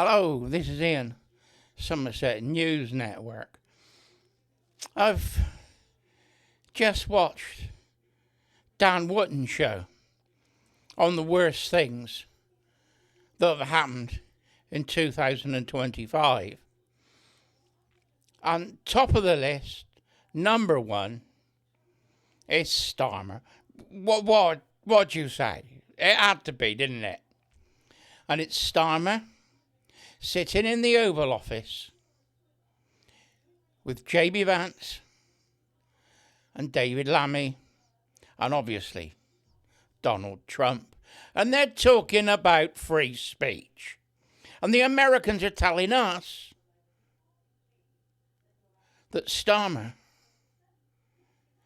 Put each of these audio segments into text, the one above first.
Hello, this is Ian, Somerset News Network. I've just watched Dan Wootton's show on the worst things that have happened in 2025. On top of the list, number one, is Starmer. What'd you say? It had to be, didn't it? And it's Starmer sitting in the Oval Office with JB Vance and David Lammy and obviously Donald Trump. And they're talking about free speech. And the Americans are telling us that Starmer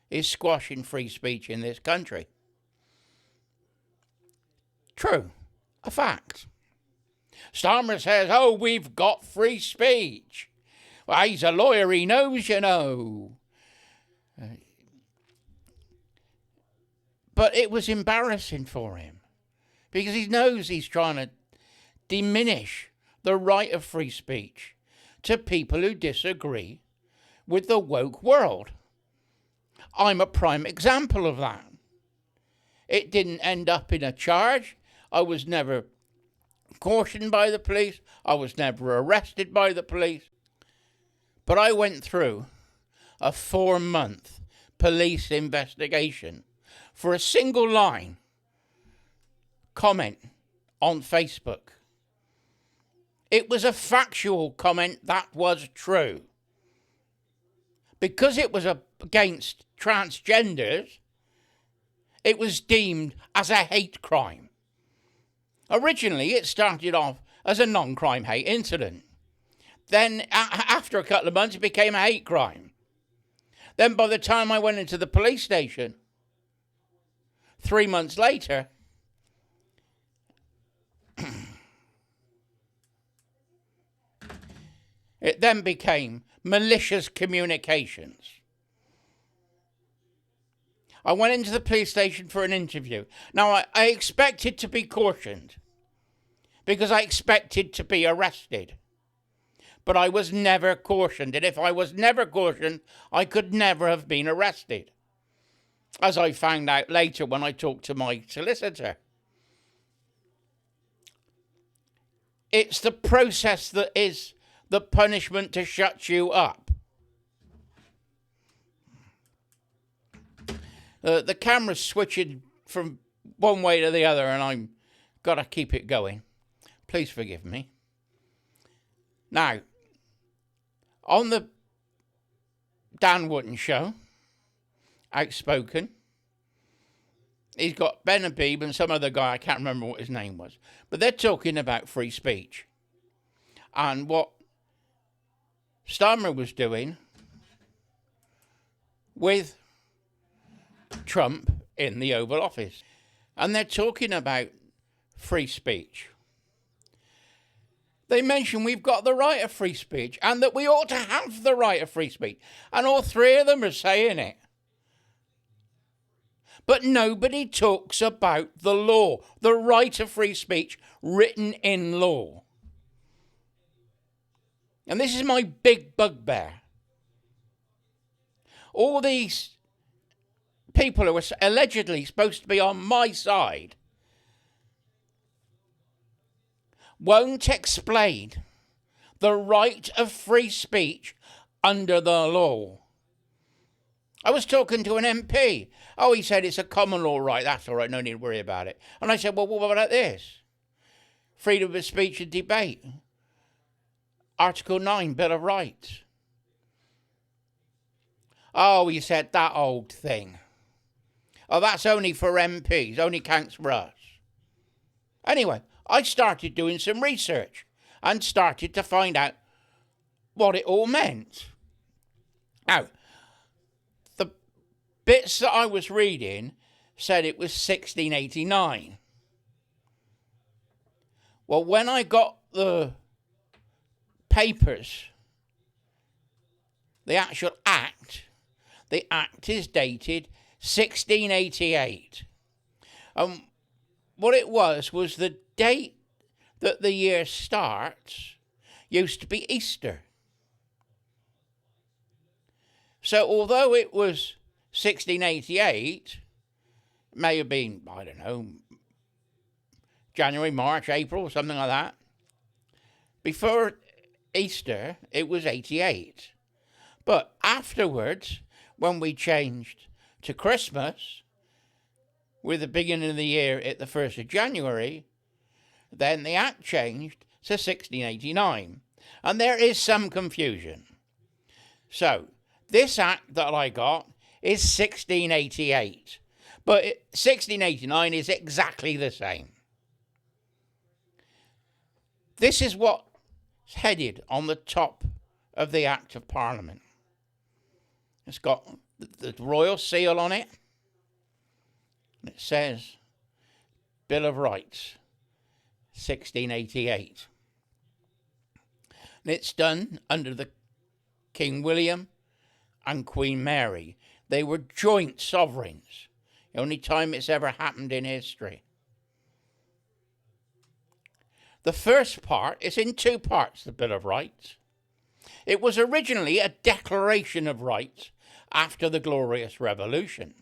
is squashing free speech in this country. True, a fact. Starmer says, oh, we've got free speech. Well, he's a lawyer, he knows, you know. But it was embarrassing for him because he knows he's trying to diminish the right of free speech to people who disagree with the woke world. I'm a prime example of that. It didn't end up in a charge. I was never cautioned by the police. I was never arrested by the police. But I went through a 4-month police investigation for a single line comment on Facebook. It was a factual comment that was true. Because it was against transgenders, it was deemed as a hate crime. Originally, it started off as a non-crime hate incident. Then, after a couple of months, it became a hate crime. Then, by the time I went into the police station, 3 months later, it then became malicious communications. I went into the police station for an interview. Now, I expected to be cautioned because I expected to be arrested. But I was never cautioned. And if I was never cautioned, I could never have been arrested. As I found out later when I talked to my solicitor. It's the process that is the punishment to shut you up. The camera's switching from one way to the other and I've got to keep it going. Please forgive me. Now, on the Dan Wootton show, Outspoken, he's got Ben Habib and some other guy, I can't remember what his name was. But they're talking about free speech. And what Starmer was doing with Trump in the Oval Office. And they're talking about free speech. They mention we've got the right of free speech and that we ought to have the right of free speech. And all three of them are saying it. But nobody talks about the law, the right of free speech written in law. And this is my big bugbear. All these people who are allegedly supposed to be on my side won't explain the right of free speech under the law. I was talking to an MP. Oh, he said it's a common law right. That's all right, no need to worry about it. And I said, well, what about this? Freedom of speech and debate. Article 9, Bill of Rights. Oh, he said that old thing. Oh, that's only for MPs, only counts for us. Anyway, I started doing some research and started to find out what it all meant. Now, the bits that I was reading said it was 1689. Well, when I got the papers, the actual act, the act is dated 1688. What it was the date that the year starts used to be Easter. So although it was 1688, it may have been, I don't know, January, March, April, something like that. Before Easter, it was 88. But afterwards, when we changed to Christmas, with the beginning of the year at the 1st of January, then the Act changed to 1689. And there is some confusion. So, this Act that I got is 1688. But 1689 is exactly the same. This is what's headed on the top of the Act of Parliament. It's got the royal seal on it. And it says Bill of Rights, 1688. And it's done under the King William and Queen Mary. They were joint sovereigns. The only time it's ever happened in history. The first part is in two parts, the Bill of Rights. It was originally a Declaration of Rights after the Glorious Revolution.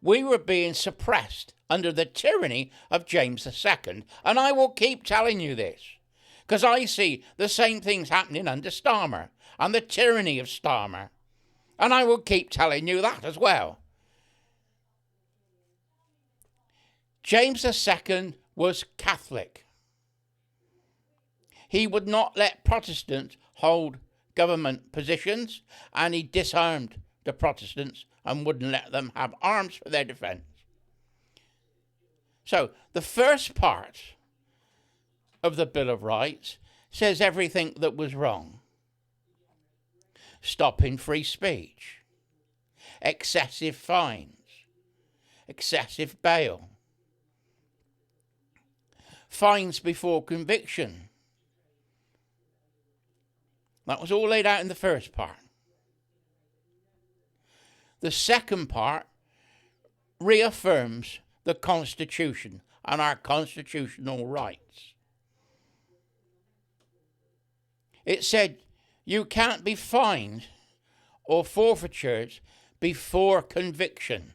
We were being suppressed under the tyranny of James II, and I will keep telling you this, because I see the same things happening under Starmer and the tyranny of Starmer, and I will keep telling you that as well. James II was Catholic. He would not let Protestants hold government positions, and he disarmed the Protestants and wouldn't let them have arms for their defence. So the first part of the Bill of Rights says everything that was wrong. Stopping free speech, excessive fines, excessive bail, fines before conviction. That was all laid out in the first part. The second part reaffirms the Constitution and our constitutional rights. It said you can't be fined or forfeitures before conviction.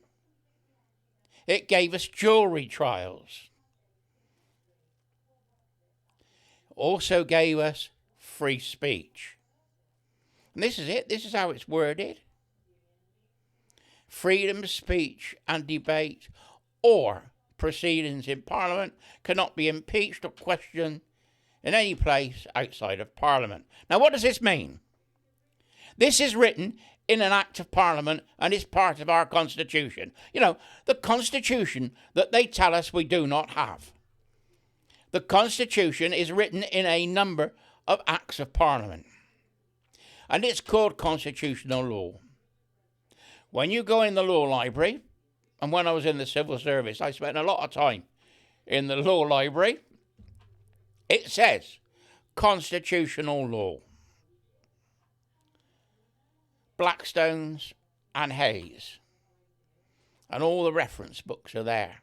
It gave us jury trials. Also gave us free speech. And this is it. This is how it's worded. Freedom of speech and debate or proceedings in Parliament cannot be impeached or questioned in any place outside of Parliament. Now, what does this mean? This is written in an Act of Parliament and is part of our Constitution. You know, the Constitution that they tell us we do not have. The Constitution is written in a number of Acts of Parliament. And it's called constitutional law. When you go in the law library, and when I was in the civil service, I spent a lot of time in the law library, it says constitutional law. Blackstone's and Hayes. And all the reference books are there.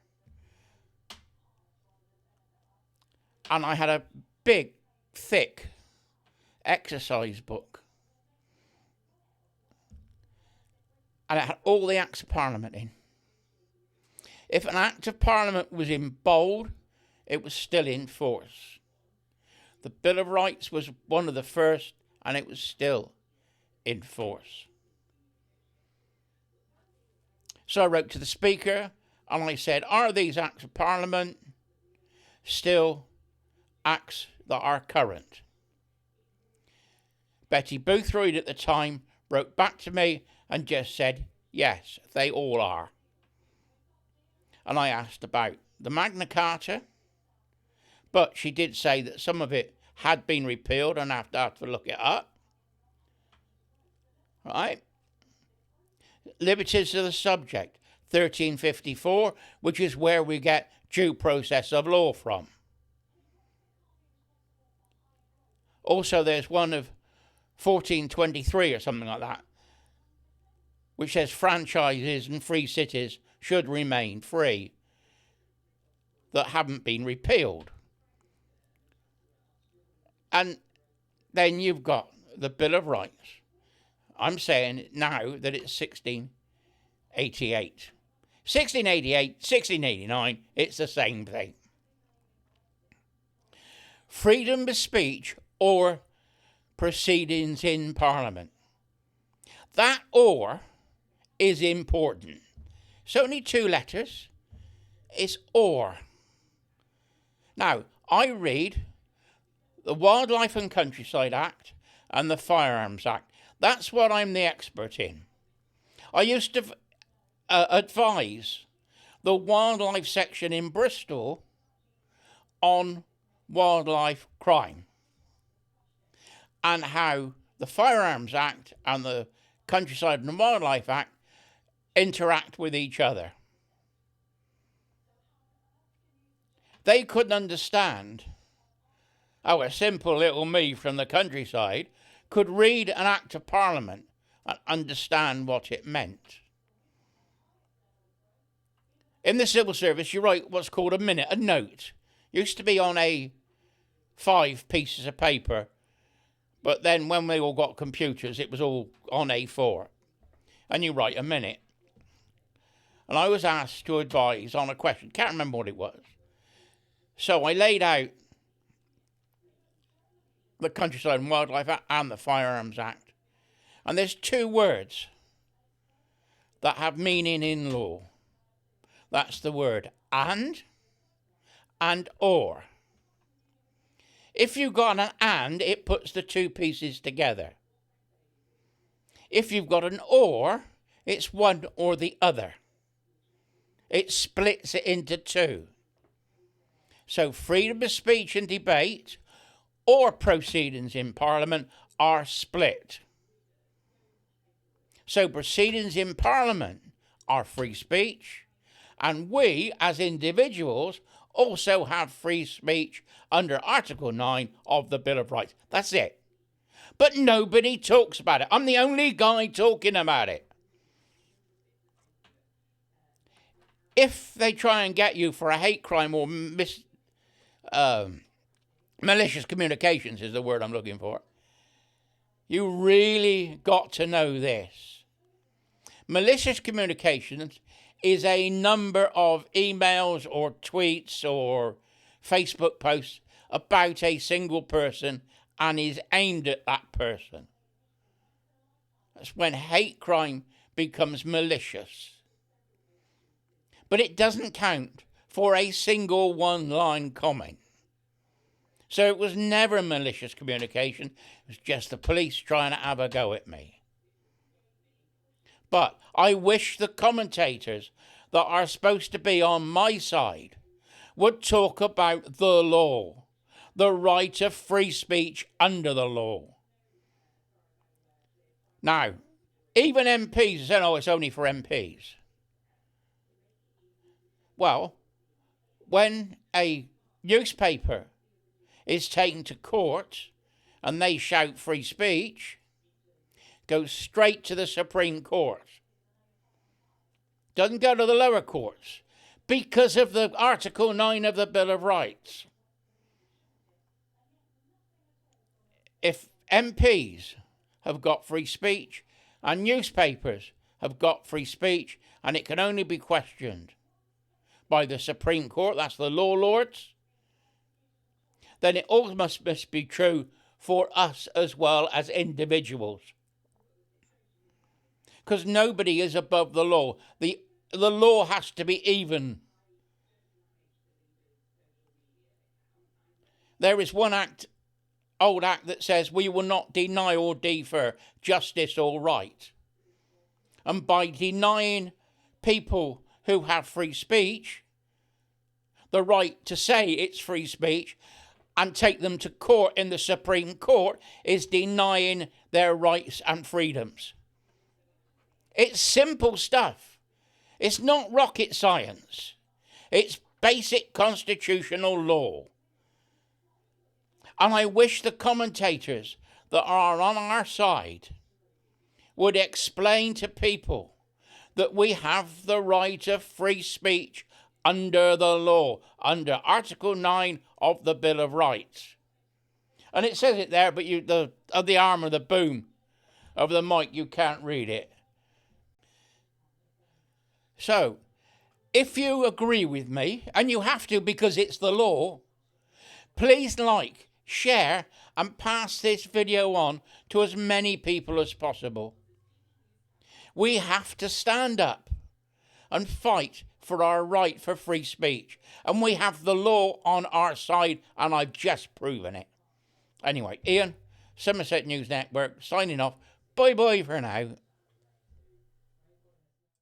And I had a big, thick exercise book. And it had all the Acts of Parliament in. If an Act of Parliament was in bold, it was still in force. The Bill of Rights was one of the first, and it was still in force. So I wrote to the Speaker, and I said, are these Acts of Parliament still Acts that are current? Betty Boothroyd at the time wrote back to me and just said, yes, they all are. And I asked about the Magna Carta, but she did say that some of it had been repealed and I'd have to look it up. Right? Liberties of the subject, 1354, which is where we get due process of law from. Also, there's one of 1423 or something like that, which says franchises and free cities should remain free that haven't been repealed. And then you've got the Bill of Rights. I'm saying now that it's 1688. 1688, 1689, it's the same thing. Freedom of speech or proceedings in Parliament. That or is important. It's only 2 letters. It's or. Now, I read the Wildlife and Countryside Act and the Firearms Act. That's what I'm the expert in. I used to advise the wildlife section in Bristol on wildlife crime and how the Firearms Act and the Countryside and Wildlife Act interact with each other. They couldn't understand how a simple little me from the countryside could read an Act of Parliament and understand what it meant. In the civil service, you write what's called a minute, a note. Used to be on A5 pieces of paper, but then when we all got computers, it was all on A4. And you write a minute. And I was asked to advise on a question. Can't remember what it was. So I laid out the Countryside and Wildlife Act and the Firearms Act. And there's 2 words that have meaning in law. That's the word and or. If you've got an and, it puts the 2 pieces together. If you've got an or, it's one or the other. It splits it into 2. So freedom of speech and debate or proceedings in Parliament are split. So proceedings in Parliament are free speech, and we as individuals also have free speech under Article 9 of the Bill of Rights. That's it. But nobody talks about it. I'm the only guy talking about it. If they try and get you for a hate crime or malicious communications is the word I'm looking for, you really got to know this. Malicious communications is a number of emails or tweets or Facebook posts about a single person and is aimed at that person. That's when hate crime becomes malicious. But it doesn't count for a single one-line comment. So it was never malicious communication. It was just the police trying to have a go at me. But I wish the commentators that are supposed to be on my side would talk about the law, the right of free speech under the law. Now, even MPs say, oh, it's only for MPs. Well, when a newspaper is taken to court and they shout free speech, goes straight to the Supreme Court. Doesn't go to the lower courts because of the Article 9 of the Bill of Rights. If MPs have got free speech and newspapers have got free speech and it can only be questioned by the Supreme Court, that's the law lords, then it all must be true for us as well as individuals. Because nobody is above the law. The law has to be even. There is one old act that says we will not deny or defer justice or right. And by denying people who have free speech the right to say it's free speech and take them to court in the Supreme Court is denying their rights and freedoms. It's simple stuff. It's not rocket science. It's basic constitutional law. And I wish the commentators that are on our side would explain to people that we have the right of free speech under the law, under Article 9 of the Bill of Rights. And it says it there, but of the arm of the boom of the mic, you can't read it. So, if you agree with me, and you have to because it's the law, please like, share, and pass this video on to as many people as possible. We have to stand up and fight for our right for free speech. And we have the law on our side, and I've just proven it. Anyway, Ian, Somerset News Network, signing off. Bye-bye for now.